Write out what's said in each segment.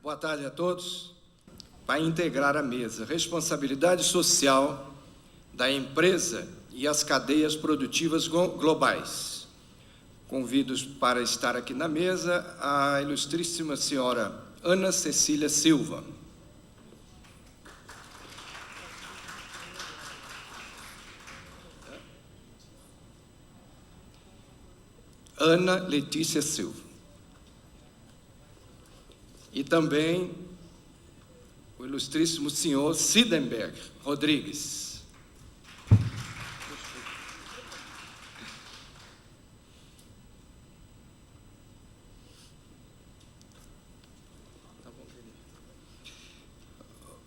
Boa tarde a todos. Para integrar a mesa, responsabilidade social da empresa e as cadeias produtivas globais. Convido para estar aqui na mesa a ilustríssima senhora Ana Cecília Silva. Ana Letícia Silva. E também o ilustríssimo senhor Sidenberg Rodrigues.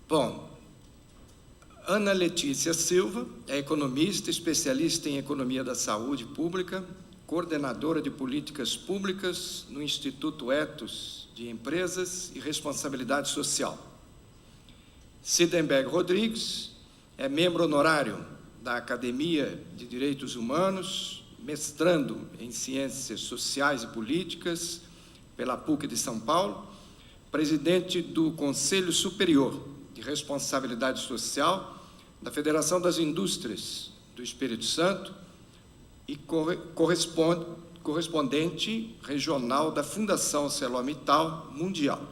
Bom, Ana Letícia Silva é economista, especialista em economia da saúde pública, coordenadora de políticas públicas no Instituto Ethos de Empresas e Responsabilidade Social. Sidenberg Rodrigues é membro honorário da Academia de Direitos Humanos, mestrando em Ciências Sociais e Políticas pela PUC de São Paulo, presidente do Conselho Superior de Responsabilidade Social da Federação das Indústrias do Espírito Santo e correspondente regional da Fundação ArcelorMittal Mundial.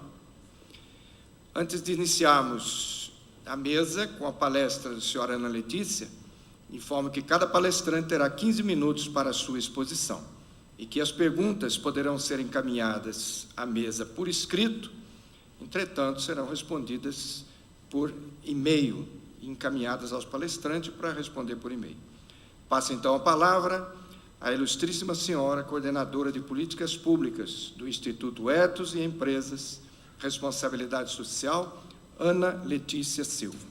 Antes de iniciarmos a mesa com a palestra da senhora Ana Letícia, informo que cada palestrante terá 15 minutos para a sua exposição e que as perguntas poderão ser encaminhadas à mesa por escrito, entretanto, serão respondidas por e-mail, encaminhadas aos palestrantes para responder por e-mail. Passo então a palavra à ilustríssima senhora coordenadora de políticas públicas do Instituto Ethos e Empresas, Responsabilidade Social, Ana Letícia Silva.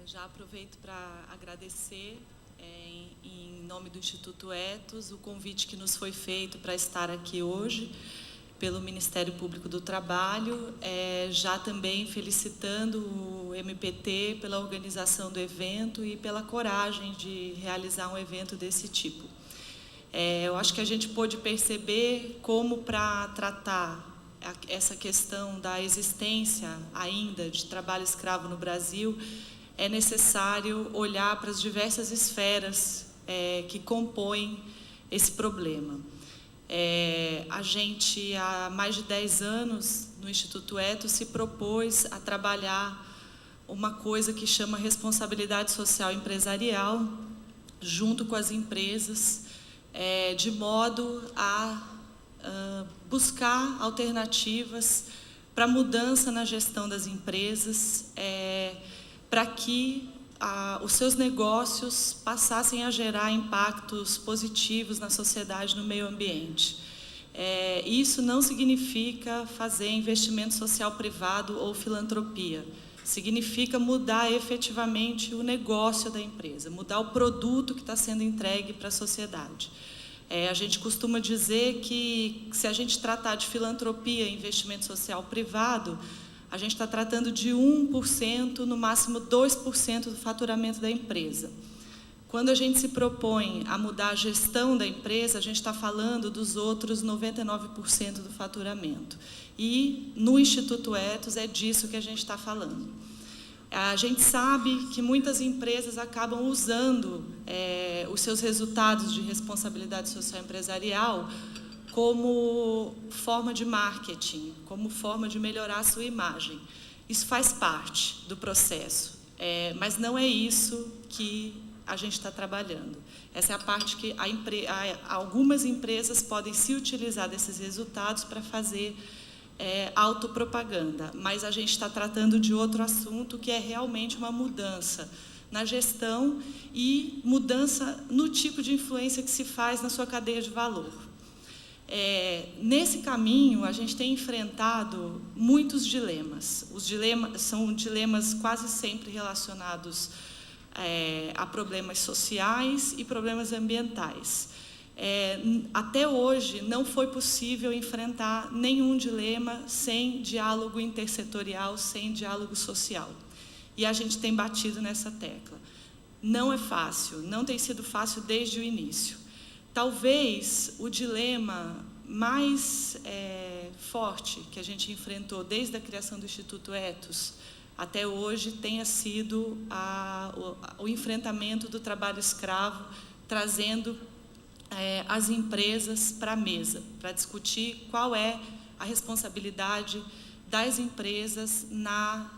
Já aproveito para agradecer, em nome do Instituto Ethos, o convite que nos foi feito para estar aqui hoje pelo Ministério Público do Trabalho, já também felicitando o MPT pela organização do evento e pela coragem de realizar um evento desse tipo. Eu acho que a gente pôde perceber como, para tratar essa questão da existência ainda de trabalho escravo no Brasil, é necessário olhar para as diversas esferas que compõem esse problema. A gente, há mais de 10 anos, no Instituto Ethos, se propôs a trabalhar uma coisa que chama responsabilidade social empresarial, junto com as empresas, de modo a buscar alternativas para mudança na gestão das empresas, para que os seus negócios passassem a gerar impactos positivos na sociedade, no meio ambiente. Isso não significa fazer investimento social privado ou filantropia. Significa mudar efetivamente o negócio da empresa, mudar o produto que está sendo entregue para a sociedade. A gente costuma dizer que, se a gente tratar de filantropia e investimento social privado, a gente está tratando de 1%, no máximo 2% do faturamento da empresa. Quando a gente se propõe a mudar a gestão da empresa, a gente está falando dos outros 99% do faturamento. E, no Instituto Ethos, é disso que a gente está falando. A gente sabe que muitas empresas acabam usando os seus resultados de responsabilidade social empresarial como forma de marketing, como forma de melhorar a sua imagem. Isso faz parte do processo, mas não é isso que a gente está trabalhando. Essa é a parte que algumas empresas podem se utilizar desses resultados para fazer autopropaganda, mas a gente está tratando de outro assunto, que é realmente uma mudança na gestão e mudança no tipo de influência que se faz na sua cadeia de valor. Nesse caminho, a gente tem enfrentado muitos dilemas. Os dilemas são dilemas quase sempre relacionados a problemas sociais e problemas ambientais. Até hoje, não foi possível enfrentar nenhum dilema sem diálogo intersetorial, sem diálogo social. E a gente tem batido nessa tecla. Não é fácil, não tem sido fácil desde o início. Talvez o dilema mais forte que a gente enfrentou desde a criação do Instituto Ethos até hoje tenha sido o enfrentamento do trabalho escravo, trazendo as empresas para a mesa, para discutir qual é a responsabilidade das empresas na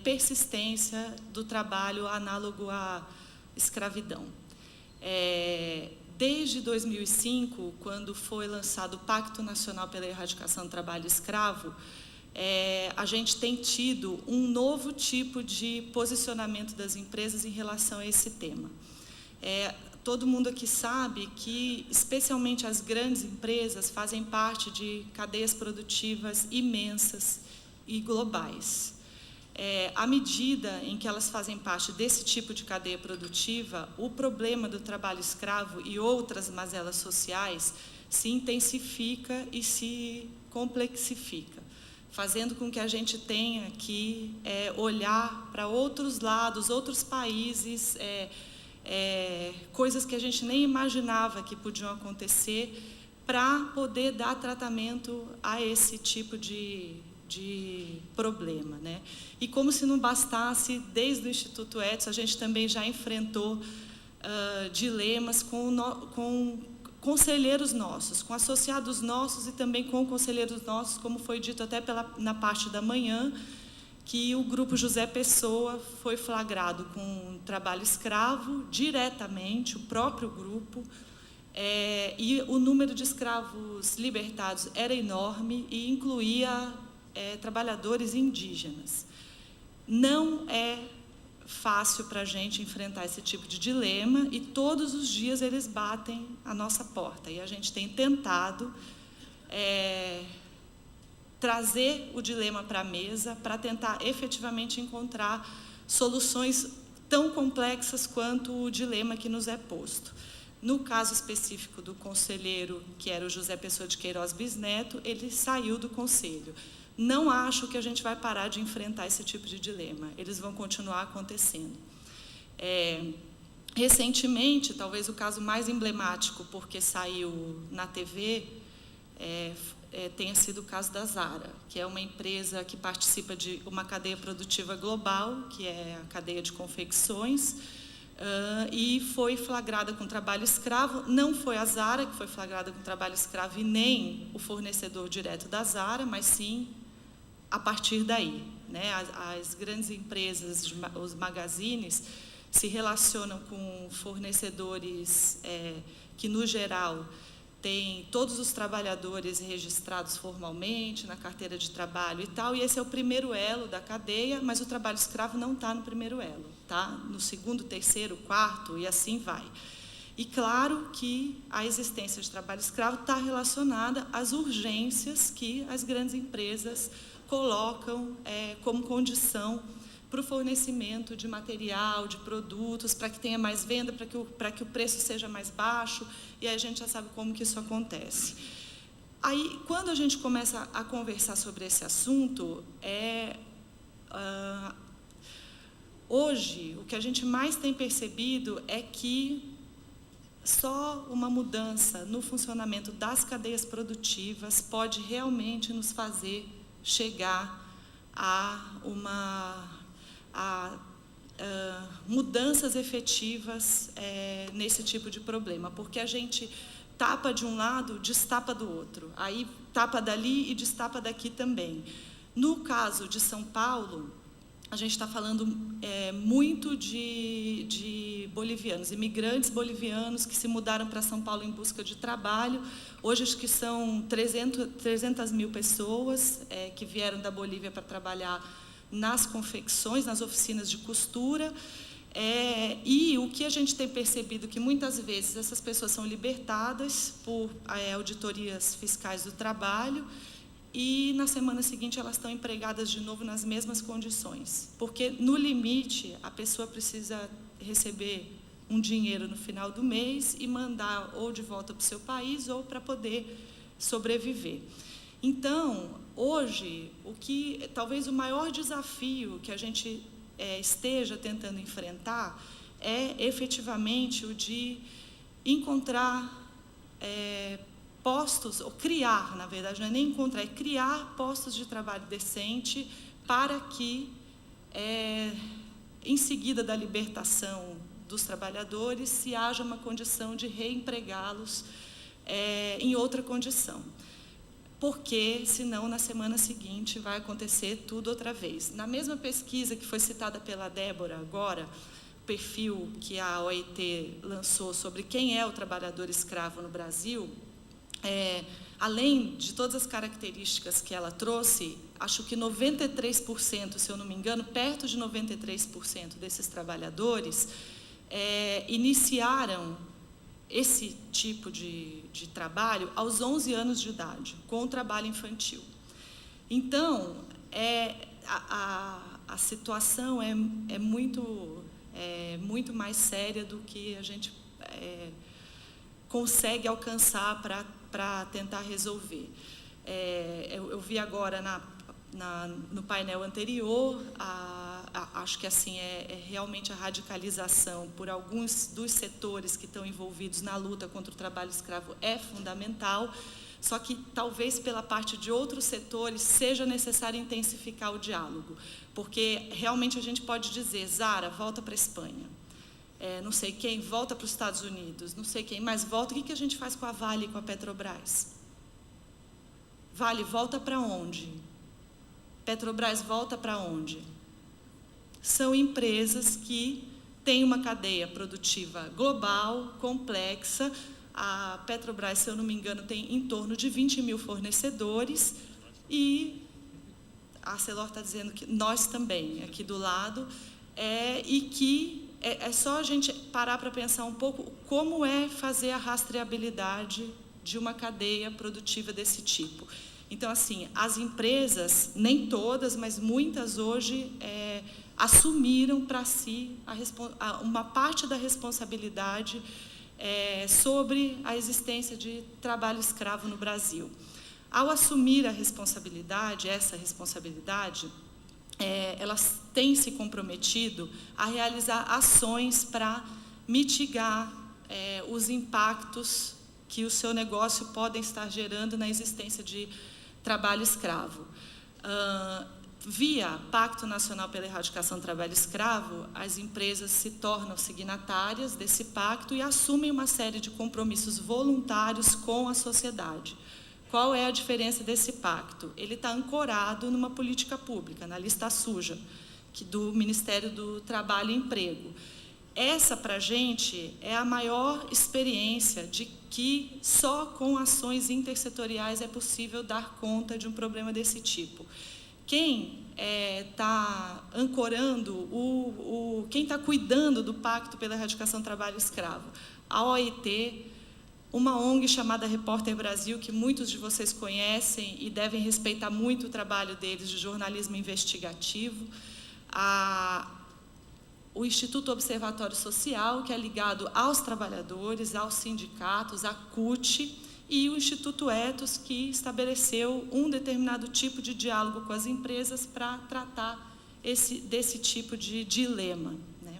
persistência do trabalho análogo à escravidão. Desde 2005, quando foi lançado o Pacto Nacional pela Erradicação do Trabalho Escravo, a gente tem tido um novo tipo de posicionamento das empresas em relação a esse tema. Todo mundo aqui sabe que, especialmente as grandes empresas, fazem parte de cadeias produtivas imensas e globais. À medida em que elas fazem parte desse tipo de cadeia produtiva, o problema do trabalho escravo e outras mazelas sociais se intensifica e se complexifica, fazendo com que a gente tenha que olhar para outros lados, outros países, coisas que a gente nem imaginava que podiam acontecer, para poder dar tratamento a esse tipo de problema, né? E como se não bastasse, desde o Instituto Ethos, a gente também já enfrentou dilemas com conselheiros nossos, com associados nossos e também com conselheiros nossos, como foi dito até na parte da manhã, que o grupo José Pessoa foi flagrado com trabalho escravo diretamente, o próprio grupo, e o número de escravos libertados era enorme e incluía trabalhadores indígenas. Não é fácil para a gente enfrentar esse tipo de dilema e todos os dias eles batem a nossa porta. E a gente tem tentado trazer o dilema para a mesa para tentar efetivamente encontrar soluções tão complexas quanto o dilema que nos é posto. No caso específico do conselheiro, que era o José Pessoa de Queiroz Bisneto, ele saiu do conselho. Não acho que a gente vai parar de enfrentar esse tipo de dilema. Eles vão continuar acontecendo. Recentemente, talvez o caso mais emblemático, porque saiu na TV, tenha sido o caso da Zara, que é uma empresa que participa de uma cadeia produtiva global, que é a cadeia de confecções, e foi flagrada com trabalho escravo. Não foi a Zara que foi flagrada com trabalho escravo e nem o fornecedor direto da Zara, mas sim a partir daí, né? As grandes empresas, os magazines, se relacionam com fornecedores que, no geral, têm todos os trabalhadores registrados formalmente na carteira de trabalho e tal, e esse é o primeiro elo da cadeia, mas o trabalho escravo não está no primeiro elo, está no segundo, terceiro, quarto, e assim vai. E claro que a existência de trabalho escravo está relacionada às urgências que as grandes empresas colocam como condição para o fornecimento de material, de produtos, para que tenha mais venda, para que o preço seja mais baixo, e aí a gente já sabe como que isso acontece. Aí, quando a gente começa a conversar sobre esse assunto, hoje, o que a gente mais tem percebido é que só uma mudança no funcionamento das cadeias produtivas pode realmente nos fazer chegar a mudanças efetivas nesse tipo de problema, porque a gente tapa de um lado, destapa do outro, aí tapa dali e destapa daqui também. No caso de São Paulo, a gente está falando muito de bolivianos, imigrantes bolivianos que se mudaram para São Paulo em busca de trabalho. Hoje, acho que são 300 mil pessoas que vieram da Bolívia para trabalhar nas confecções, nas oficinas de costura. E o que a gente tem percebido que muitas vezes essas pessoas são libertadas por auditorias fiscais do trabalho, e na semana seguinte elas estão empregadas de novo nas mesmas condições, porque no limite a pessoa precisa receber um dinheiro no final do mês e mandar ou de volta para o seu país ou para poder sobreviver. Então, hoje, talvez o maior desafio que a gente esteja tentando enfrentar é efetivamente o de encontrar postos, ou criar, na verdade, não é nem encontrar, é criar postos de trabalho decente para que, em seguida da libertação dos trabalhadores, se haja uma condição de reempregá-los em outra condição. Porque, senão, na semana seguinte, vai acontecer tudo outra vez. Na mesma pesquisa que foi citada pela Débora agora, o perfil que a OIT lançou sobre quem é o trabalhador escravo no Brasil, além de todas as características que ela trouxe, acho que 93%, se eu não me engano, perto de 93% desses trabalhadores iniciaram esse tipo de trabalho aos 11 anos de idade, com o trabalho infantil. Então, a situação é muito mais séria do que a gente consegue alcançar para tentar resolver. Eu vi agora no painel anterior, acho que assim realmente a radicalização por alguns dos setores que estão envolvidos na luta contra o trabalho escravo é fundamental, só que talvez pela parte de outros setores seja necessário intensificar o diálogo, porque realmente a gente pode dizer, Zara, volta para a Espanha, não sei quem, volta para os Estados Unidos, não sei quem, mas volta, o que a gente faz com a Vale e com a Petrobras? Vale volta para onde? Petrobras volta para onde? São empresas que têm uma cadeia produtiva global, complexa. A Petrobras, se eu não me engano, tem em torno de 20 mil fornecedores e a Arcelor está dizendo que nós também, aqui do lado, e que é só a gente parar para pensar um pouco como é fazer a rastreabilidade de uma cadeia produtiva desse tipo. Então, assim, as empresas, nem todas, mas muitas hoje, assumiram para si uma parte da responsabilidade sobre a existência de trabalho escravo no Brasil. Ao assumir essa responsabilidade, elas têm se comprometido a realizar ações para mitigar os impactos que o seu negócio podem estar gerando na existência de trabalho escravo. Via Pacto Nacional pela Erradicação do Trabalho Escravo, as empresas se tornam signatárias desse pacto e assumem uma série de compromissos voluntários com a sociedade. Qual é a diferença desse pacto? Ele está ancorado numa política pública, na lista suja, do Ministério do Trabalho e Emprego. Essa, para a gente, é a maior experiência de que só com ações intersetoriais é possível dar conta de um problema desse tipo. Quem está ancorando, quem está cuidando do Pacto pela Erradicação do Trabalho Escravo? A OIT, uma ONG chamada Repórter Brasil, que muitos de vocês conhecem e devem respeitar muito o trabalho deles de jornalismo investigativo, o Instituto Observatório Social, que é ligado aos trabalhadores, aos sindicatos, à CUT, e o Instituto Ethos, que estabeleceu um determinado tipo de diálogo com as empresas para tratar desse tipo de dilema, né?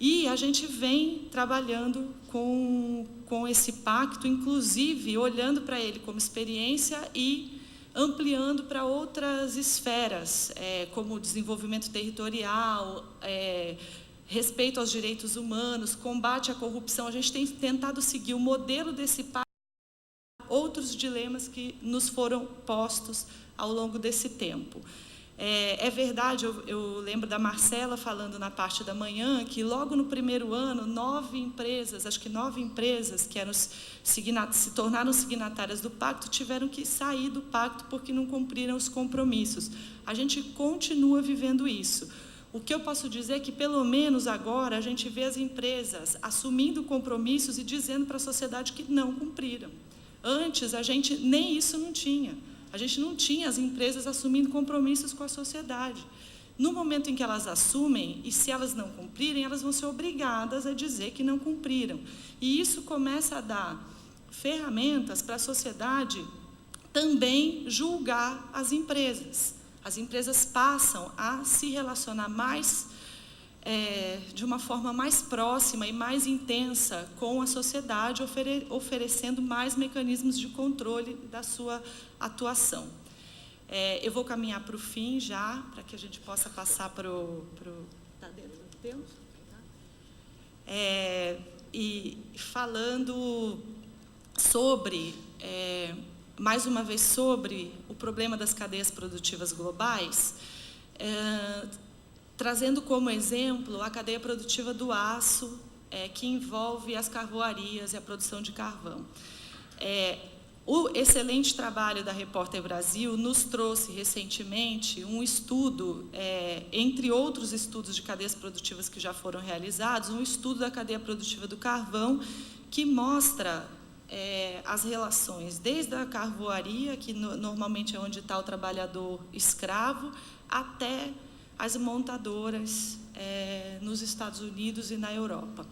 E a gente vem trabalhando com esse pacto, inclusive olhando para ele como experiência e ampliando para outras esferas, como desenvolvimento territorial, respeito aos direitos humanos, combate à corrupção. A gente tem tentado seguir o modelo desse pacto, outros dilemas que nos foram postos ao longo desse tempo. É verdade, eu lembro da Marcela falando na parte da manhã que logo no primeiro ano, 9 empresas que se tornaram signatárias do pacto tiveram que sair do pacto porque não cumpriram os compromissos. A gente continua vivendo isso. O que eu posso dizer é que, pelo menos agora, a gente vê as empresas assumindo compromissos e dizendo para a sociedade que não cumpriram. Antes, a gente nem isso não tinha. A gente não tinha as empresas assumindo compromissos com a sociedade. No momento em que elas assumem, e se elas não cumprirem, elas vão ser obrigadas a dizer que não cumpriram. E isso começa a dar ferramentas para a sociedade também julgar as empresas. As empresas passam a se relacionar mais de uma forma mais próxima e mais intensa com a sociedade, oferecendo mais mecanismos de controle da sua atuação. Eu vou caminhar para o fim já, para que a gente possa passar para o... Está dentro do tempo? E falando sobre, mais uma vez, sobre o problema das cadeias produtivas globais, trazendo como exemplo a cadeia produtiva do aço, que envolve as carvoarias e a produção de carvão. O excelente trabalho da Repórter Brasil nos trouxe recentemente um estudo, entre outros estudos de cadeias produtivas que já foram realizados, um estudo da cadeia produtiva do carvão que mostra as relações desde a carvoaria, que normalmente é onde está o trabalhador escravo, até as montadoras nos Estados Unidos e na Europa.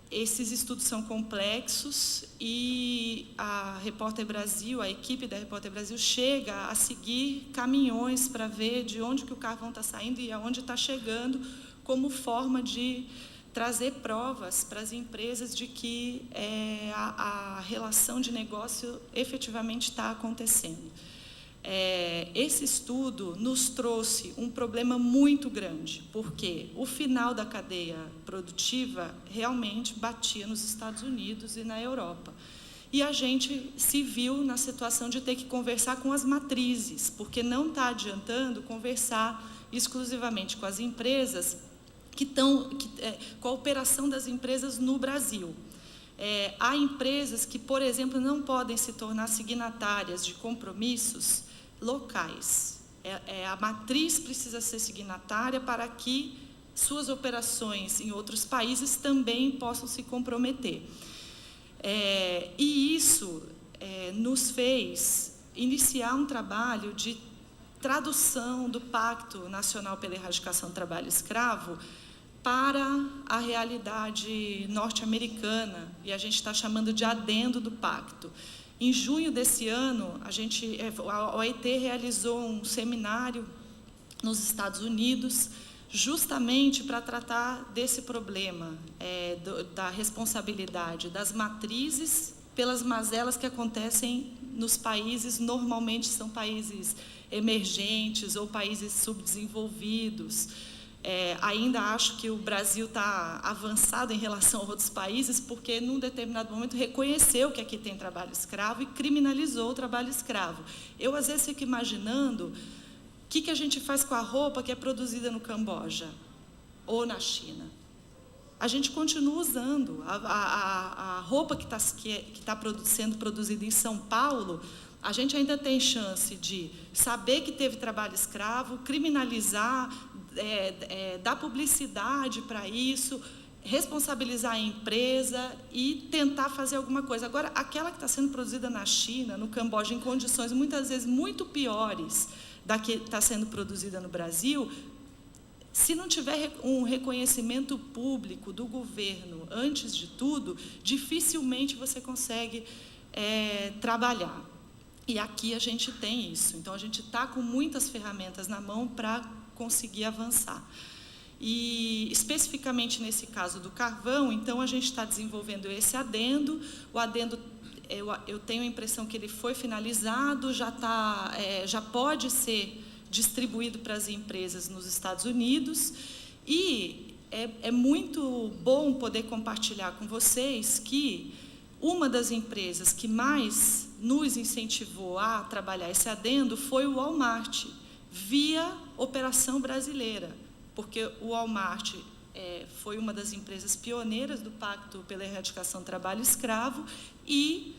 Esses estudos são complexos e a Repórter Brasil, a equipe da Repórter Brasil, chega a seguir caminhões para ver de onde que o carvão está saindo e aonde está chegando, como forma de trazer provas para as empresas de que a relação de negócio efetivamente está acontecendo. Esse estudo nos trouxe um problema muito grande, porque o final da cadeia produtiva realmente batia nos Estados Unidos e na Europa. E a gente se viu na situação de ter que conversar com as matrizes, porque não está adiantando conversar exclusivamente com as empresas com a operação das empresas no Brasil. Há empresas que, por exemplo, não podem se tornar signatárias de compromissos locais. A matriz precisa ser signatária para que suas operações em outros países também possam se comprometer. E isso nos fez iniciar um trabalho de tradução do Pacto Nacional pela Erradicação do Trabalho Escravo para a realidade norte-americana, e a gente está chamando de adendo do pacto. Em junho desse ano, a OIT realizou um seminário nos Estados Unidos, justamente para tratar desse problema, da responsabilidade das matrizes pelas mazelas que acontecem nos países, normalmente são países emergentes ou países subdesenvolvidos. Ainda acho que o Brasil está avançado em relação a outros países, porque, num determinado momento, reconheceu que aqui tem trabalho escravo e criminalizou o trabalho escravo. Eu, às vezes, fico imaginando o que a gente faz com a roupa que é produzida no Camboja ou na China. A gente continua usando. A roupa que está sendo produzida em São Paulo, a gente ainda tem chance de saber que teve trabalho escravo, criminalizar, dar publicidade para isso, responsabilizar a empresa e tentar fazer alguma coisa. Agora, aquela que está sendo produzida na China, no Camboja, em condições muitas vezes muito piores da que está sendo produzida no Brasil, se não tiver um reconhecimento público do governo, antes de tudo, dificilmente você consegue trabalhar. E aqui a gente tem isso. Então, a gente está com muitas ferramentas na mão para conseguir avançar. E, especificamente nesse caso do carvão, então, a gente está desenvolvendo esse adendo. O adendo, eu tenho a impressão que ele foi finalizado, já pode ser distribuído para as empresas nos Estados Unidos. E é muito bom poder compartilhar com vocês que uma das empresas que mais nos incentivou a trabalhar esse adendo foi o Walmart, via operação brasileira, porque o Walmart foi uma das empresas pioneiras do Pacto pela Erradicação do Trabalho Escravo e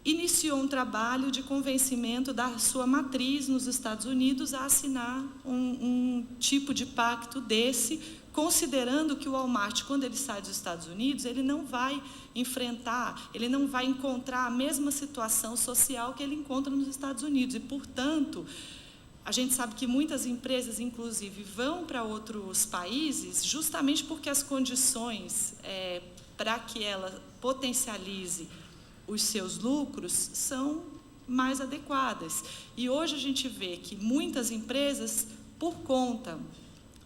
iniciou um trabalho de convencimento da sua matriz nos Estados Unidos a assinar um tipo de pacto desse, considerando que o Walmart, quando ele sai dos Estados Unidos, ele não vai encontrar a mesma situação social que ele encontra nos Estados Unidos. E, portanto, a gente sabe que muitas empresas, inclusive, vão para outros países justamente porque as condições para que ela potencialize os seus lucros são mais adequadas. E hoje a gente vê que muitas empresas, por conta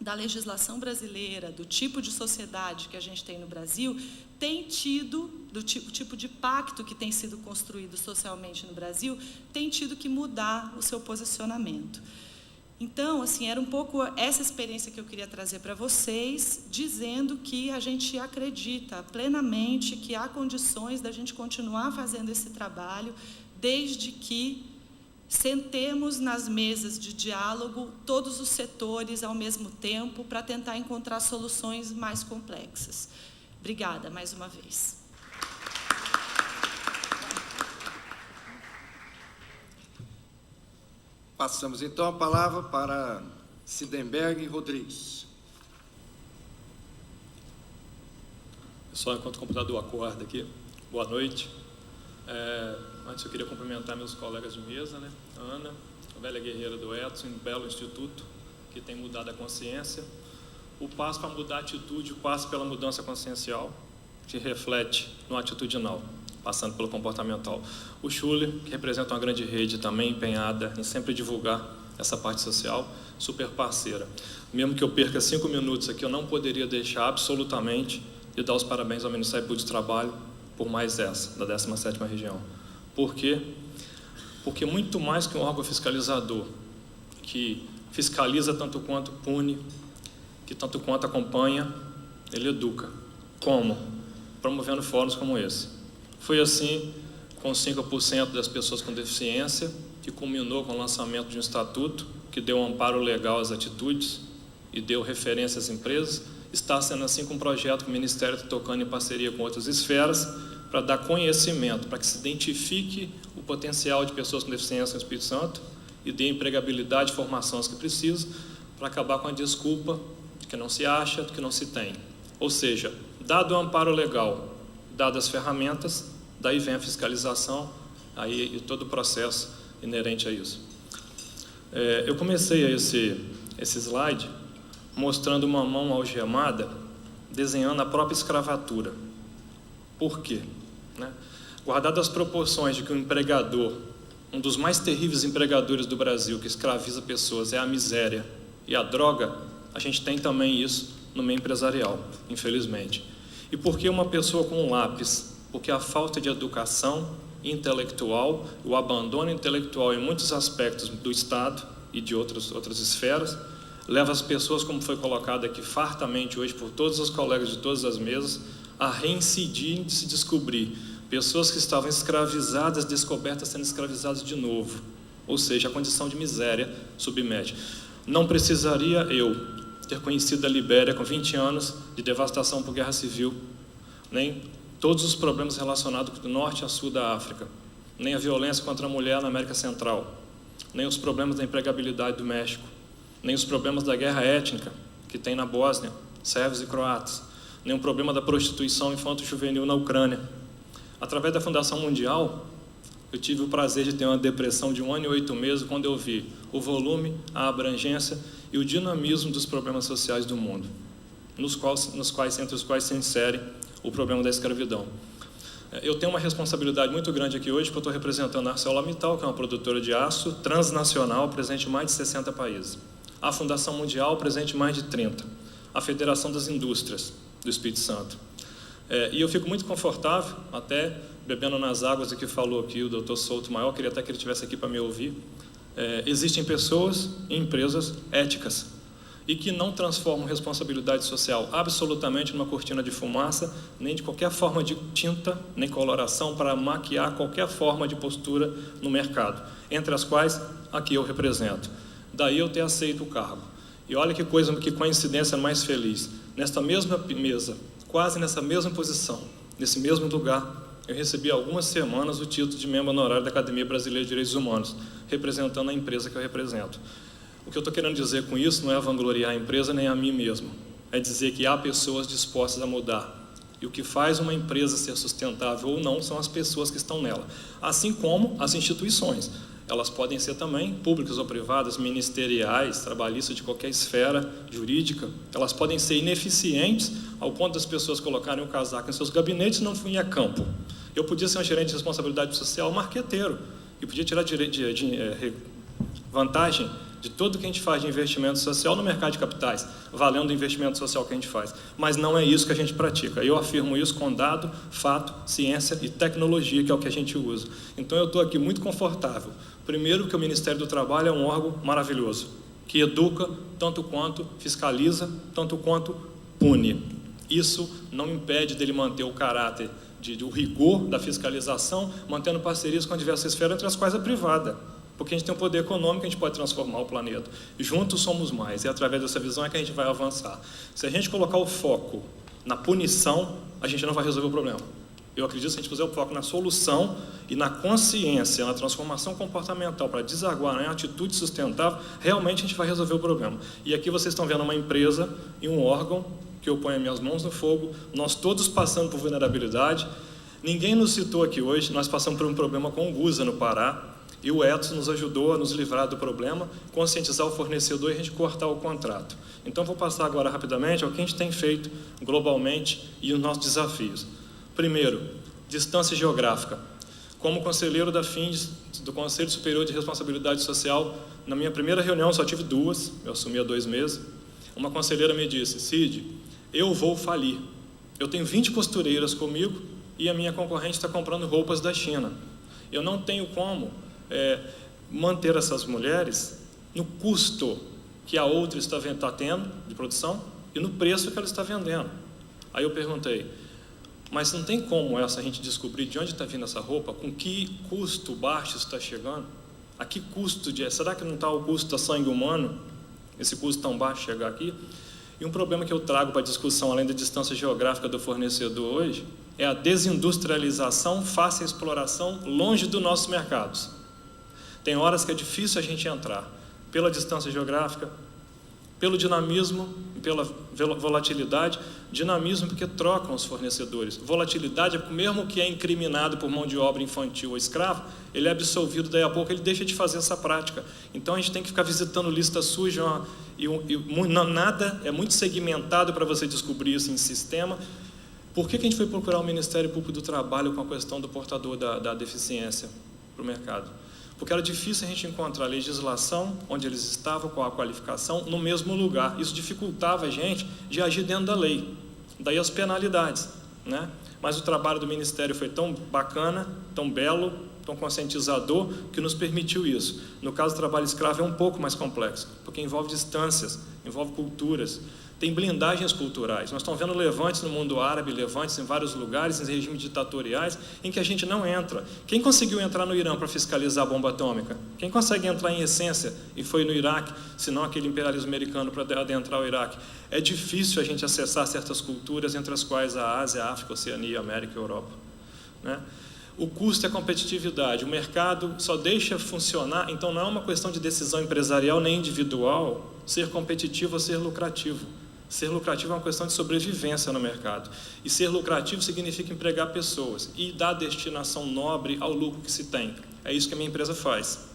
da legislação brasileira, do tipo de sociedade que a gente tem no Brasil, tem tido, o tipo de pacto que tem sido construído socialmente no Brasil, tem tido que mudar o seu posicionamento. Então, assim, era um pouco essa experiência que eu queria trazer para vocês, dizendo que a gente acredita plenamente que há condições da gente continuar fazendo esse trabalho, desde que sentemos nas mesas de diálogo todos os setores ao mesmo tempo para tentar encontrar soluções mais complexas. Obrigada mais uma vez. Passamos então a palavra para Sidenberg Rodrigues. Só enquanto o computador acorda aqui, boa noite. Antes eu queria cumprimentar meus colegas de mesa, né? Ana, a velha guerreira do Edson, um belo instituto que tem mudado a consciência. O passo para mudar a atitude, o passo pela mudança consciencial, que reflete no atitudinal, passando pelo comportamental. O Schuller, que representa uma grande rede também empenhada em sempre divulgar essa parte social, super parceira. Mesmo que eu perca 5 minutos aqui, eu não poderia deixar absolutamente de dar os parabéns ao Ministério Público do Trabalho por mais essa, da 17ª região. Por quê? Porque muito mais que um órgão fiscalizador, que fiscaliza tanto quanto pune, que tanto quanto acompanha, ele educa. Como? Promovendo fóruns como esse. Foi assim com 5% das pessoas com deficiência, que culminou com o lançamento de um estatuto que deu um amparo legal às atitudes e deu referência às empresas. Está sendo assim com um projeto que o Ministério está tocando em parceria com outras esferas para dar conhecimento, para que se identifique o potencial de pessoas com deficiência no Espírito Santo e dê empregabilidade e formação aos que precisam, para acabar com a desculpa de que não se acha, de que não se tem. Ou seja, dado o amparo legal, dadas as ferramentas, daí vem a fiscalização, aí e todo o processo inerente a isso. Eu comecei esse slide mostrando uma mão algemada, desenhando a própria escravatura. Por quê? Guardadas as proporções de que o empregador, um dos mais terríveis empregadores do Brasil, que escraviza pessoas, é a miséria e a droga, a gente tem também isso no meio empresarial, infelizmente. E por que uma pessoa com um lápis? Porque a falta de educação intelectual, o abandono intelectual em muitos aspectos do Estado e de outras esferas, leva as pessoas, como foi colocado aqui fartamente hoje por todos os colegas de todas as mesas, a reincidir e se descobrir. Pessoas que estavam escravizadas, descobertas sendo escravizadas de novo. Ou seja, a condição de miséria submete. Não precisaria eu ter conhecido a Libéria com 20 anos de devastação por guerra civil, nem todos os problemas relacionados do norte a sul da África, nem a violência contra a mulher na América Central, nem os problemas da empregabilidade do México, nem os problemas da guerra étnica que tem na Bósnia, sérvios e croatas, nem o problema da prostituição infanto-juvenil na Ucrânia. Através da Fundação Mundial, eu tive o prazer de ter uma depressão de 1 ano e 8 meses quando eu vi o volume, a abrangência e o dinamismo dos problemas sociais do mundo, entre os quais se insere o problema da escravidão. Eu tenho uma responsabilidade muito grande aqui hoje, porque eu estou representando a ArcelorMittal, que é uma produtora de aço transnacional, presente em mais de 60 países. A Fundação Mundial, presente em mais de 30. A Federação das Indústrias do Espírito Santo. E eu fico muito confortável, até bebendo nas águas, que falou aqui o Dr. Souto Maior, queria até que ele estivesse aqui para me ouvir. Existem pessoas e empresas éticas e que não transformam responsabilidade social absolutamente numa cortina de fumaça, nem de qualquer forma de tinta, nem coloração para maquiar qualquer forma de postura no mercado, entre as quais aqui eu represento. Daí eu ter aceito o cargo. E olha que coisa, que coincidência mais feliz. Nesta mesma mesa, quase nessa mesma posição, nesse mesmo lugar, eu recebi há algumas semanas o título de membro honorário da Academia Brasileira de Direitos Humanos, representando a empresa que eu represento. O que eu estou querendo dizer com isso não é vangloriar a empresa nem a mim mesmo, é dizer que há pessoas dispostas a mudar. E o que faz uma empresa ser sustentável ou não são as pessoas que estão nela, assim como as instituições. Elas podem ser também públicas ou privadas, ministeriais, trabalhistas de qualquer esfera jurídica. Elas podem ser ineficientes ao ponto das pessoas colocarem o casaco em seus gabinetes e não fui a campo. Eu podia ser um gerente de responsabilidade social marqueteiro e podia tirar vantagem de tudo que a gente faz de investimento social no mercado de capitais, valendo o investimento social que a gente faz. Mas não é isso que a gente pratica. Eu afirmo isso com dado, fato, ciência e tecnologia, que é o que a gente usa. Então eu estou aqui muito confortável. Primeiro, que o Ministério do Trabalho é um órgão maravilhoso, que educa tanto quanto fiscaliza, tanto quanto pune. Isso não impede dele manter o caráter o rigor da fiscalização, mantendo parcerias com diversas esferas, entre as quais a privada. Porque a gente tem um poder econômico, a gente pode transformar o planeta. Juntos somos mais, e através dessa visão é que a gente vai avançar. Se a gente colocar o foco na punição, a gente não vai resolver o problema. Eu acredito que se a gente puser o foco na solução e na consciência, na transformação comportamental para desaguar em atitude sustentável, realmente a gente vai resolver o problema. E aqui vocês estão vendo uma empresa e um órgão que eu ponho as minhas mãos no fogo, nós todos passando por vulnerabilidade. Ninguém nos citou aqui hoje, nós passamos por um problema com o Gusa no Pará, e o Edson nos ajudou a nos livrar do problema, conscientizar o fornecedor e a gente cortar o contrato. Então, vou passar agora rapidamente ao que a gente tem feito globalmente e os nossos desafios. Primeiro, distância geográfica. Como conselheiro da FINDES, do Conselho Superior de Responsabilidade Social, na minha primeira reunião só tive 2, eu assumi há 2 meses, uma conselheira me disse: Cid, eu vou falir. Eu tenho 20 costureiras comigo e a minha concorrente está comprando roupas da China. Eu não tenho como manter essas mulheres no custo que a outra está tendo de produção e no preço que ela está vendendo. Aí eu perguntei: mas não tem como a gente descobrir de onde está vindo essa roupa, com que custo baixo está chegando? A que custo será que não está o custo da sangue humano, esse custo tão baixo chegar aqui? E um problema que eu trago para a discussão, além da distância geográfica do fornecedor hoje, é a desindustrialização face à exploração longe dos nossos mercados. Tem horas que é difícil a gente entrar, pela distância geográfica, pelo dinamismo e pela volatilidade. Dinamismo porque trocam os fornecedores. Volatilidade é mesmo que é incriminado por mão de obra infantil ou escravo, ele é absolvido, daí a pouco ele deixa de fazer essa prática. Então a gente tem que ficar visitando lista suja, nada é muito segmentado para você descobrir isso em sistema. Por que a gente foi procurar o Ministério Público do Trabalho com a questão do portador da deficiência para o mercado? Porque era difícil a gente encontrar legislação onde eles estavam, com a qualificação, no mesmo lugar. Isso dificultava a gente de agir dentro da lei. Daí as penalidades, né? Mas o trabalho do Ministério foi tão bacana, tão belo, tão conscientizador, que nos permitiu isso. No caso do trabalho escravo é um pouco mais complexo, porque envolve distâncias, envolve culturas, tem blindagens culturais. Nós estamos vendo levantes no mundo árabe, levantes em vários lugares, em regimes ditatoriais, em que a gente não entra. Quem conseguiu entrar no Irã para fiscalizar a bomba atômica? Quem consegue entrar em essência e foi no Iraque, se não aquele imperialismo americano para adentrar o Iraque? É difícil a gente acessar certas culturas, entre as quais a Ásia, a África, a Oceania, a América e a Europa, né? O custo é a competitividade. O mercado só deixa funcionar, então não é uma questão de decisão empresarial nem individual ser competitivo ou ser lucrativo. Ser lucrativo é uma questão de sobrevivência no mercado. E ser lucrativo significa empregar pessoas e dar destinação nobre ao lucro que se tem. É isso que a minha empresa faz.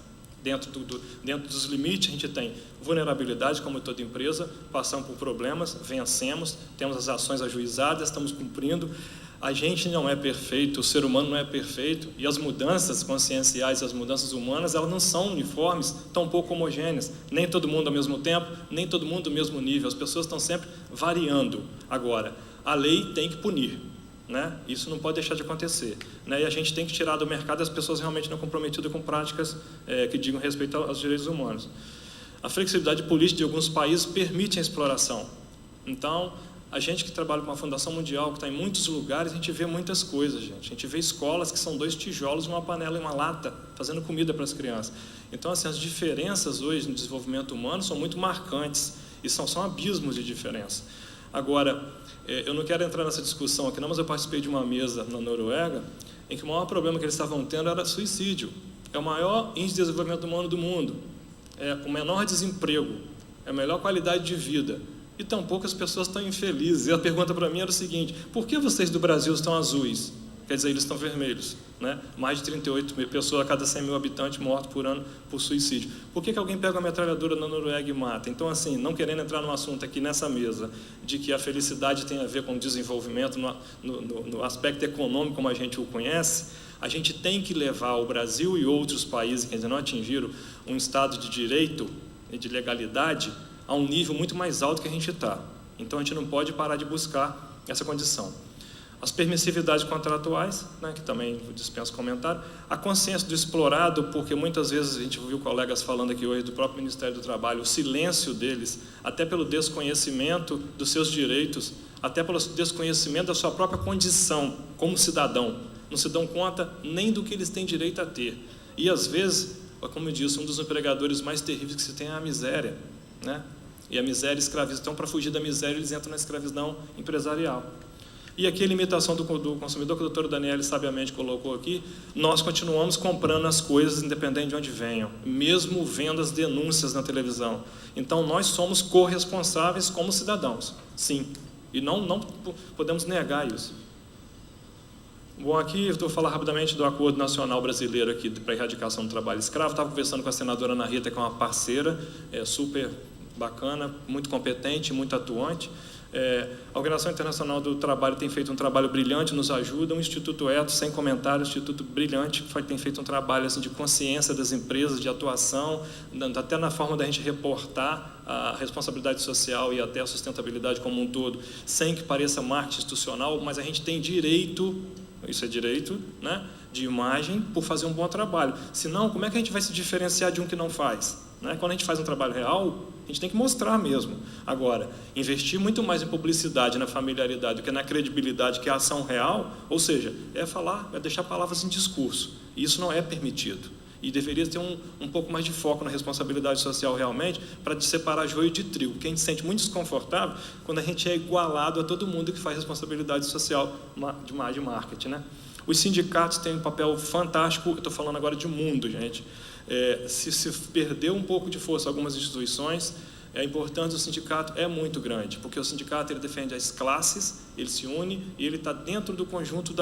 Dentro dos limites, a gente tem vulnerabilidade, como toda empresa, passamos por problemas, vencemos, temos as ações ajuizadas, estamos cumprindo. A gente não é perfeito, o ser humano não é perfeito, e as mudanças conscienciais, as mudanças humanas, elas não são uniformes, tão pouco homogêneas, nem todo mundo ao mesmo tempo, nem todo mundo ao mesmo nível, as pessoas estão sempre variando. Agora, a lei tem que punir, né? Isso não pode deixar de acontecer, né? E a gente tem que tirar do mercado as pessoas realmente não comprometidas com práticas que digam respeito aos direitos humanos. A flexibilidade política de alguns países permite a exploração. Então, a gente que trabalha com uma fundação mundial, que está em muitos lugares, a gente vê muitas coisas, gente. A gente vê escolas que são 2 tijolos, uma panela e uma lata, fazendo comida para as crianças. Então, assim, as diferenças hoje no desenvolvimento humano são muito marcantes, e são abismos de diferença. Agora, eu não quero entrar nessa discussão aqui não, mas eu participei de uma mesa na Noruega, em que o maior problema que eles estavam tendo era suicídio. É o maior índice de desenvolvimento humano do mundo, é o menor desemprego, é a melhor qualidade de vida. E tão poucas pessoas estão infelizes. E a pergunta para mim era o seguinte: por que vocês do Brasil estão azuis? Quer dizer, eles estão vermelhos, né? Mais de 38 mil pessoas a cada 100 mil habitantes mortos por ano por suicídio. Por que alguém pega uma metralhadora na Noruega e mata? Então, assim, não querendo entrar num assunto aqui nessa mesa de que a felicidade tem a ver com o desenvolvimento no aspecto econômico como a gente o conhece, a gente tem que levar o Brasil e outros países que ainda não atingiram um estado de direito de legalidade a um nível muito mais alto que a gente está. Então, a gente não pode parar de buscar essa condição. As permissividades contratuais, né, que também dispenso comentário. A consciência do explorado, porque muitas vezes a gente viu colegas falando aqui hoje do próprio Ministério do Trabalho, o silêncio deles, até pelo desconhecimento dos seus direitos, até pelo desconhecimento da sua própria condição como cidadão. Não se dão conta nem do que eles têm direito a ter. E, às vezes, como eu disse, um dos empregadores mais terríveis que se tem é a miséria, né? E a miséria escraviza. Então, para fugir da miséria, eles entram na escravidão empresarial. E aqui a limitação do consumidor, que o doutor Daniele sabiamente colocou aqui, nós continuamos comprando as coisas independente de onde venham, mesmo vendo as denúncias na televisão. Então, nós somos corresponsáveis como cidadãos, sim, e não podemos negar isso. Bom, aqui eu vou falar rapidamente do Acordo Nacional Brasileiro aqui para a Erradicação do Trabalho Escravo. Estava conversando com a senadora Ana Rita, que é uma parceira super bacana, muito competente, muito atuante. A Organização Internacional do Trabalho tem feito um trabalho brilhante, nos ajuda. O Instituto Etos, sem comentários, Instituto brilhante, tem feito um trabalho assim, de consciência das empresas, de atuação, até na forma da gente reportar a responsabilidade social e até a sustentabilidade como um todo, sem que pareça marketing institucional, mas a gente tem direito, isso é direito, né, de imagem, por fazer um bom trabalho. Senão, como é que a gente vai se diferenciar de um que não faz? Né? Quando a gente faz um trabalho real, a gente tem que mostrar mesmo. Agora, investir muito mais em publicidade, na familiaridade, do que na credibilidade, que é a ação real, ou seja, é deixar palavras em discurso. E isso não é permitido. E deveria ter um pouco mais de foco na responsabilidade social realmente, para separar joio de trigo, porque a gente se sente muito desconfortável quando a gente é igualado a todo mundo que faz responsabilidade social de marketing, né? Os sindicatos têm um papel fantástico, eu estou falando agora de mundo, gente. Se perdeu um pouco de força algumas instituições, a importância do sindicato é muito grande, porque o sindicato ele defende as classes, ele se une e ele está dentro do conjunto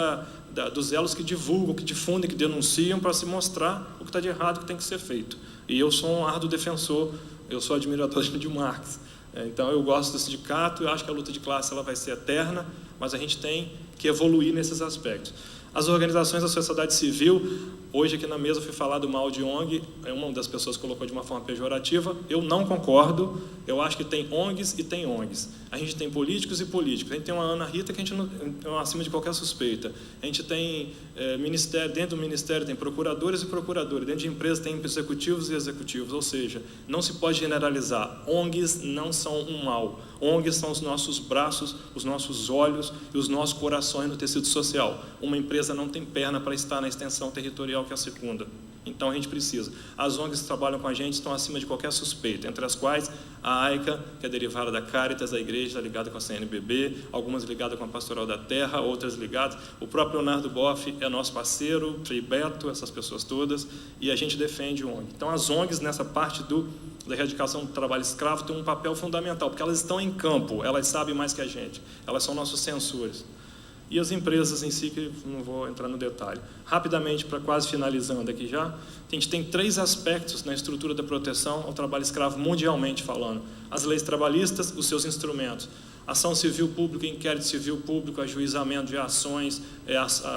dos elos que divulgam, que difundem, que denunciam, para se mostrar o que está de errado, o que tem que ser feito. E eu sou um árduo defensor, eu sou admirador de Marx. Então, eu gosto do sindicato, eu acho que a luta de classe ela vai ser eterna, mas a gente tem que evoluir nesses aspectos. As organizações da sociedade civil, hoje aqui na mesa eu fui falar do mal de ONG, uma das pessoas colocou de uma forma pejorativa, eu não concordo, eu acho que tem ONGs e tem ONGs. A gente tem políticos e políticos, a gente tem uma Ana Rita que a gente não é acima de qualquer suspeita. A gente tem ministério, dentro do ministério tem procuradores e procuradores, dentro de empresas tem executivos e executivos, ou seja, não se pode generalizar. ONGs não são um mal, ONGs são os nossos braços, os nossos olhos e os nossos corações no tecido social. Uma empresa não tem perna para estar na extensão territorial que a circunda. Então, a gente precisa. As ONGs que trabalham com a gente estão acima de qualquer suspeita, entre as quais a AICA, que é derivada da Caritas, da Igreja, ligada com a CNBB, algumas ligadas com a Pastoral da Terra, outras ligadas. O próprio Leonardo Boff é nosso parceiro, Frei Beto, essas pessoas todas, e a gente defende o ONG. Então, as ONGs, nessa parte da erradicação do trabalho escravo, têm um papel fundamental, porque elas estão em campo, elas sabem mais que a gente, elas são nossos censores. E as empresas em si, que não vou entrar no detalhe. Rapidamente, para quase finalizando aqui já, a gente tem 3 aspectos na estrutura da proteção ao trabalho escravo mundialmente falando. As leis trabalhistas, os seus instrumentos. Ação civil pública, inquérito civil público, ajuizamento de ações,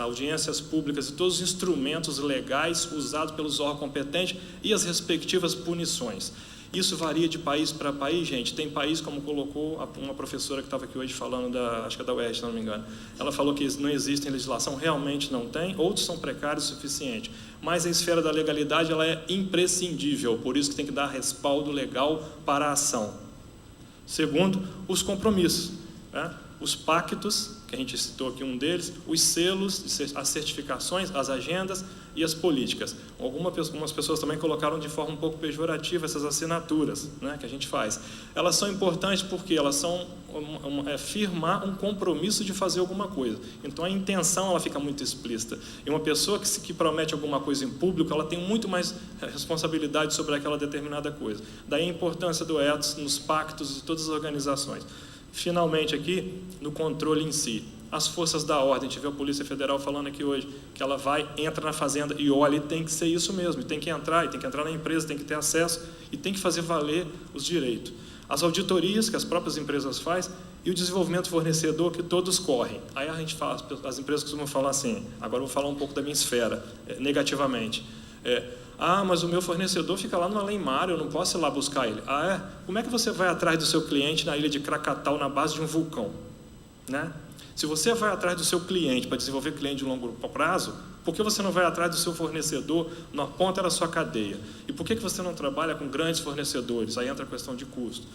audiências públicas e todos os instrumentos legais usados pelos órgãos competentes e as respectivas punições. Isso varia de país para país, gente. Tem país, como colocou uma professora que estava aqui hoje falando, acho que é da UERJ, se não me engano. Ela falou que não existe legislação, realmente não tem, outros são precários o suficiente. Mas a esfera da legalidade ela é imprescindível, por isso que tem que dar respaldo legal para a ação. Segundo, os compromissos, né? Os pactos, que a gente citou aqui um deles, os selos, as certificações, as agendas e as políticas. Algumas pessoas também colocaram de forma um pouco pejorativa essas assinaturas, né, que a gente faz. Elas são importantes porque elas são firmar um compromisso de fazer alguma coisa. Então, a intenção ela fica muito explícita. E uma pessoa que promete alguma coisa em público, ela tem muito mais responsabilidade sobre aquela determinada coisa. Daí a importância do ethos nos pactos de todas as organizações. Finalmente aqui, no controle em si. As forças da ordem, a gente viu a Polícia Federal falando aqui hoje, que ela entra na fazenda e olha, e tem que ser isso mesmo, e tem que entrar na empresa, tem que ter acesso, e tem que fazer valer os direitos. As auditorias que as próprias empresas fazem, e o desenvolvimento fornecedor que todos correm. Aí a gente fala, as empresas costumam falar assim, agora eu vou falar um pouco da minha esfera, negativamente. Mas o meu fornecedor fica lá no além-mar, eu não posso ir lá buscar ele. Como é que você vai atrás do seu cliente na ilha de Krakatau, na base de um vulcão? Né? Se você vai atrás do seu cliente para desenvolver cliente de longo prazo, por que você não vai atrás do seu fornecedor na ponta da sua cadeia? E por que você não trabalha com grandes fornecedores? Aí entra a questão de custo.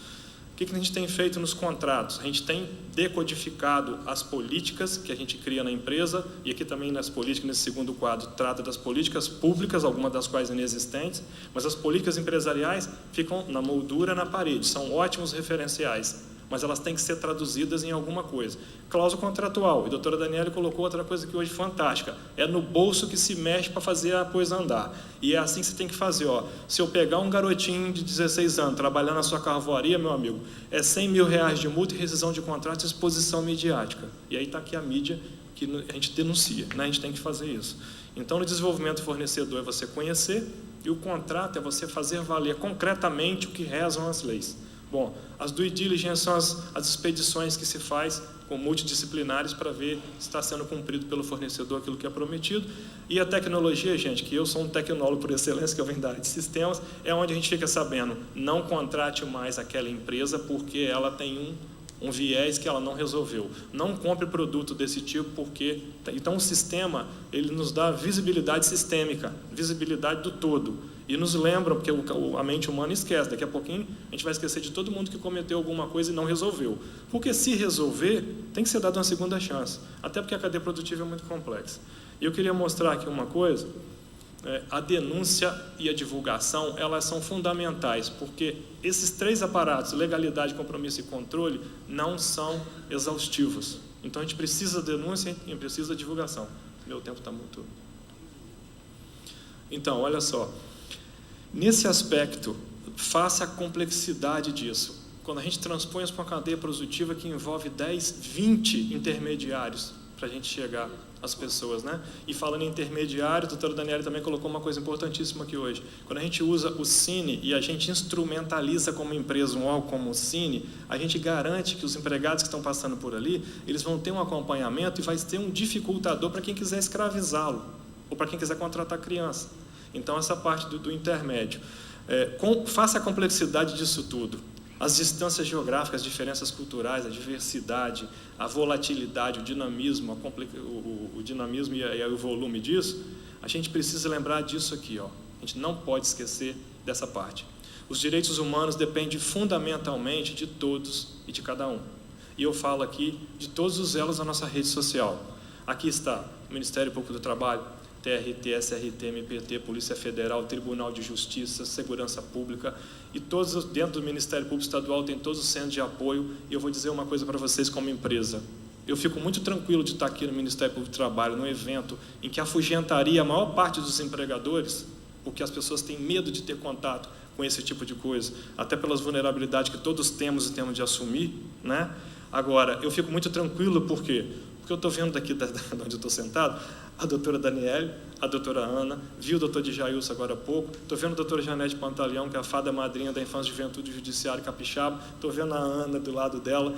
O que a gente tem feito nos contratos? A gente tem decodificado as políticas que a gente cria na empresa, e aqui também nas políticas, nesse segundo quadro, trata das políticas públicas, algumas das quais inexistentes, mas as políticas empresariais ficam na moldura na parede, são ótimos referenciais, mas elas têm que ser traduzidas em alguma coisa. Cláusula contratual, e a doutora Daniele colocou outra coisa que hoje é fantástica, é no bolso que se mexe para fazer a coisa andar. E é assim que você tem que fazer. Se eu pegar um garotinho de 16 anos, trabalhando na sua carvoaria, meu amigo, é R$100 mil de multa e rescisão de contrato e exposição midiática. E aí está aqui a mídia que a gente denuncia, né? A gente tem que fazer isso. Então, no desenvolvimento do fornecedor é você conhecer, e o contrato é você fazer valer concretamente o que rezam as leis. Bom, as due diligence são as expedições que se faz com multidisciplinares para ver se está sendo cumprido pelo fornecedor aquilo que é prometido. E a tecnologia, gente, que eu sou um tecnólogo por excelência, que eu venho da área de sistemas, é onde a gente fica sabendo, não contrate mais aquela empresa porque ela tem um viés que ela não resolveu. Não compre produto desse tipo porque... Então, o sistema, ele nos dá visibilidade sistêmica, visibilidade do todo. E nos lembram, porque a mente humana esquece. Daqui a pouquinho, a gente vai esquecer de todo mundo que cometeu alguma coisa e não resolveu. Porque se resolver, tem que ser dado uma segunda chance. Até porque a cadeia produtiva é muito complexa. E eu queria mostrar aqui uma coisa. A denúncia e a divulgação, elas são fundamentais, porque esses três aparatos, legalidade, compromisso e controle, não são exaustivos. Então, a gente precisa da denúncia e precisa da divulgação. Meu tempo está muito... Então, olha só. Nesse aspecto, face à complexidade disso, quando a gente transpõe isso para uma cadeia produtiva que envolve 10, 20 intermediários para a gente chegar às pessoas, né? E falando em intermediário, a doutora Daniele também colocou uma coisa importantíssima aqui hoje. Quando a gente usa o Cine e a gente instrumentaliza como empresa um órgão como o Cine, a gente garante que os empregados que estão passando por ali, eles vão ter um acompanhamento e vai ter um dificultador para quem quiser escravizá-lo ou para quem quiser contratar criança. Então, essa parte do intermédio. Face à complexidade disso tudo, as distâncias geográficas, as diferenças culturais, a diversidade, a volatilidade, o dinamismo, o dinamismo e o volume disso, a gente precisa lembrar disso aqui. A gente não pode esquecer dessa parte. Os direitos humanos dependem fundamentalmente de todos e de cada um. E eu falo aqui de todos os elos da nossa rede social. Aqui está o Ministério Público do Trabalho, TRT, SRT, MPT, Polícia Federal, Tribunal de Justiça, Segurança Pública, e todos dentro do Ministério Público Estadual tem todos os centros de apoio. E eu vou dizer uma coisa para vocês como empresa. Eu fico muito tranquilo de estar aqui no Ministério Público do Trabalho, num evento em que afugentaria a maior parte dos empregadores, porque as pessoas têm medo de ter contato com esse tipo de coisa, até pelas vulnerabilidades que todos temos e temos de assumir, né? Agora, eu fico muito tranquilo, por quê? Porque eu estou vendo daqui de onde eu estou sentado, a doutora Daniele, a doutora Ana, vi o doutor Djailson agora há pouco, estou vendo a doutora Janete Pantaleão, que é a fada madrinha da Infância, Juventude e Judiciário Capixaba, estou vendo a Ana do lado dela.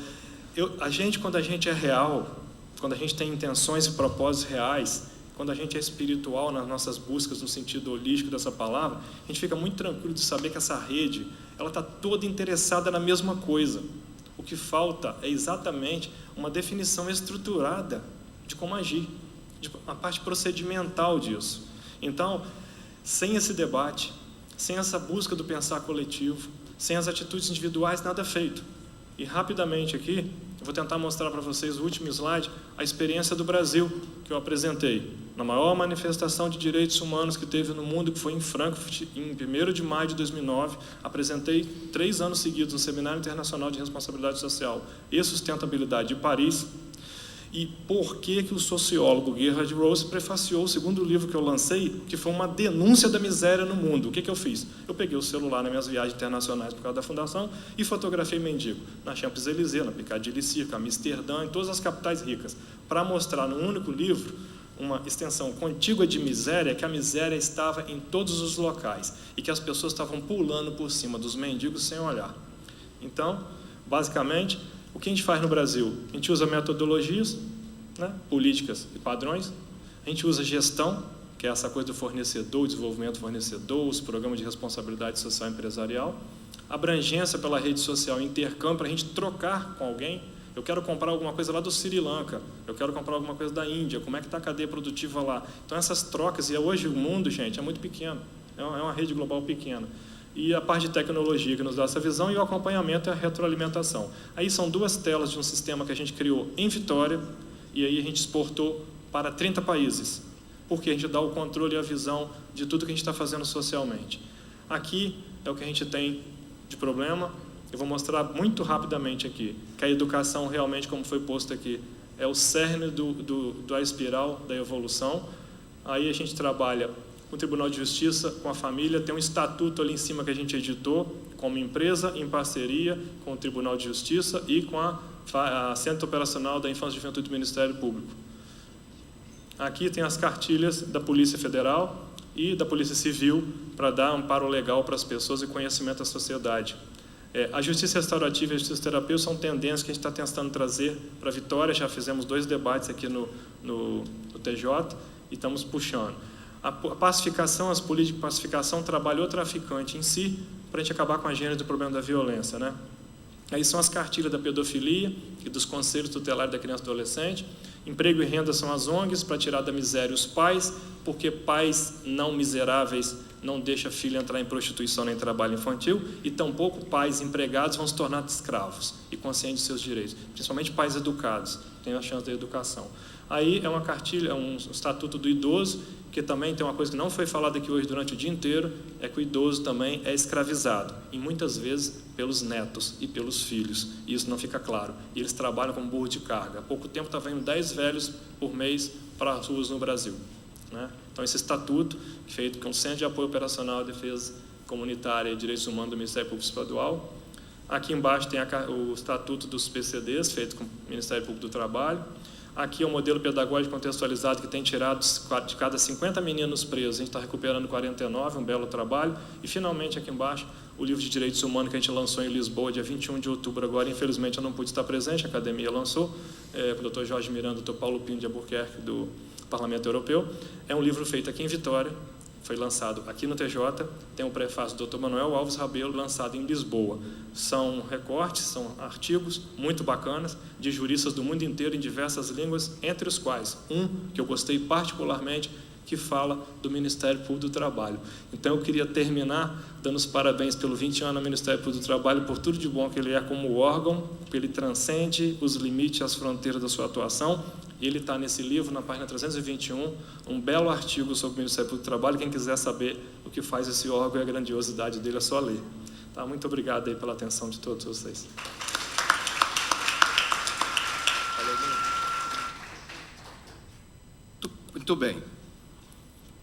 Quando a gente é real, quando a gente tem intenções e propósitos reais, quando a gente é espiritual nas nossas buscas, no sentido holístico dessa palavra, a gente fica muito tranquilo de saber que essa rede, ela está toda interessada na mesma coisa. O que falta é exatamente uma definição estruturada de como agir, a parte procedimental disso. Então, sem esse debate, sem essa busca do pensar coletivo, sem as atitudes individuais, nada é feito. E rapidamente aqui, eu vou tentar mostrar para vocês o último slide, a experiência do Brasil, que eu apresentei, na maior manifestação de direitos humanos que teve no mundo, que foi em Frankfurt, em 1º de maio de 2009, apresentei 3 anos seguidos no Seminário Internacional de Responsabilidade Social e Sustentabilidade de Paris. E por que o sociólogo Gerhard Rose prefaciou o segundo livro que eu lancei, que foi uma denúncia da miséria no mundo. O que eu fiz? Eu peguei o celular nas minhas viagens internacionais por causa da fundação e fotografei mendigo na Champs-Élysées, na Piccadilly Circus, Amsterdã, em todas as capitais ricas, para mostrar num único livro uma extensão contígua de miséria, que a miséria estava em todos os locais e que as pessoas estavam pulando por cima dos mendigos sem olhar. Então, basicamente, o que a gente faz no Brasil? A gente usa metodologias, né, políticas e padrões, a gente usa gestão, que é essa coisa do fornecedor, o desenvolvimento fornecedor, os programas de responsabilidade social empresarial. Abrangência pela rede social, intercâmbio, para a gente trocar com alguém. Eu quero comprar alguma coisa lá do Sri Lanka, eu quero comprar alguma coisa da Índia, como é que está a cadeia produtiva lá? Então, essas trocas, e hoje o mundo, gente, é muito pequeno, é uma rede global pequena. E a parte de tecnologia que nos dá essa visão e o acompanhamento e a retroalimentação. Aí são 2 telas de um sistema que a gente criou em Vitória e aí a gente exportou para 30 países, porque a gente dá o controle e a visão de tudo que a gente está fazendo socialmente. Aqui é o que a gente tem de problema. Eu vou mostrar muito rapidamente aqui que a educação realmente, como foi posto aqui, é o cerne da espiral da evolução. Aí a gente trabalha com o Tribunal de Justiça, com a família, tem um estatuto ali em cima que a gente editou como empresa, em parceria com o Tribunal de Justiça e com a Centro Operacional da Infância e Juventude do Ministério Público. Aqui tem as cartilhas da Polícia Federal e da Polícia Civil para dar amparo legal para as pessoas e conhecimento à sociedade. A justiça restaurativa e a justiça terapêutica são tendências que a gente está tentando trazer para a Vitória. Já fizemos 2 debates aqui no TJ e estamos puxando. A pacificação, as políticas de pacificação, trabalhou o traficante em si para a gente acabar com a gênese do problema da violência, né? Aí são as cartilhas da pedofilia e dos conselhos tutelares da criança e adolescente. Emprego e renda são as ONGs para tirar da miséria os pais, porque pais não miseráveis não deixam filho entrar em prostituição nem trabalho infantil, e tampouco pais empregados vão se tornar escravos e conscientes de seus direitos, principalmente pais educados, têm a chance da educação. Aí é uma cartilha, é um estatuto do idoso, que também tem uma coisa que não foi falada aqui hoje durante o dia inteiro, é que o idoso também é escravizado, e muitas vezes pelos netos e pelos filhos, e isso não fica claro. E eles trabalham como burro de carga. Há pouco tempo estavam indo 10 velhos por mês para as ruas no Brasil, né? Então, esse estatuto, feito com o Centro de Apoio Operacional à Defesa Comunitária e Direitos Humanos do Ministério Público Estadual. Aqui embaixo tem o estatuto dos PCDs, feito com o Ministério Público do Trabalho. Aqui é o modelo pedagógico contextualizado que tem tirado de cada 50 meninos presos, a gente está recuperando 49, um belo trabalho. E, finalmente, aqui embaixo, o livro de Direitos Humanos que a gente lançou em Lisboa, dia 21 de outubro agora. Infelizmente, eu não pude estar presente, a academia lançou, com o Dr. Jorge Miranda e o Dr. Paulo Pinho de Albuquerque, do Parlamento Europeu. É um livro feito aqui em Vitória, foi lançado aqui no TJ, tem um prefácio do Dr. Manuel Alves Rabelo, lançado em Lisboa. São recortes, são artigos muito bacanas, de juristas do mundo inteiro, em diversas línguas, entre os quais um que eu gostei particularmente, que fala do Ministério Público do Trabalho. Então, eu queria terminar dando os parabéns pelo 20 anos ao Ministério Público do Trabalho, por tudo de bom que ele é como órgão, porque ele transcende os limites, as fronteiras da sua atuação. E ele está nesse livro, na página 321, um belo artigo sobre o Ministério Público do Trabalho. Quem quiser saber o que faz esse órgão e a grandiosidade dele, é só ler. Tá? Muito obrigado aí pela atenção de todos vocês. Muito bem.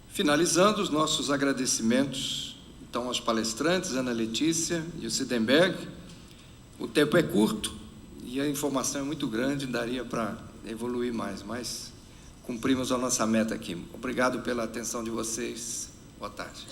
Finalizando os nossos agradecimentos, então, aos palestrantes, Ana Letícia e o Sidenberg. O tempo é curto e a informação é muito grande, daria para evoluir mais, mas cumprimos a nossa meta aqui. Obrigado pela atenção de vocês. Boa tarde.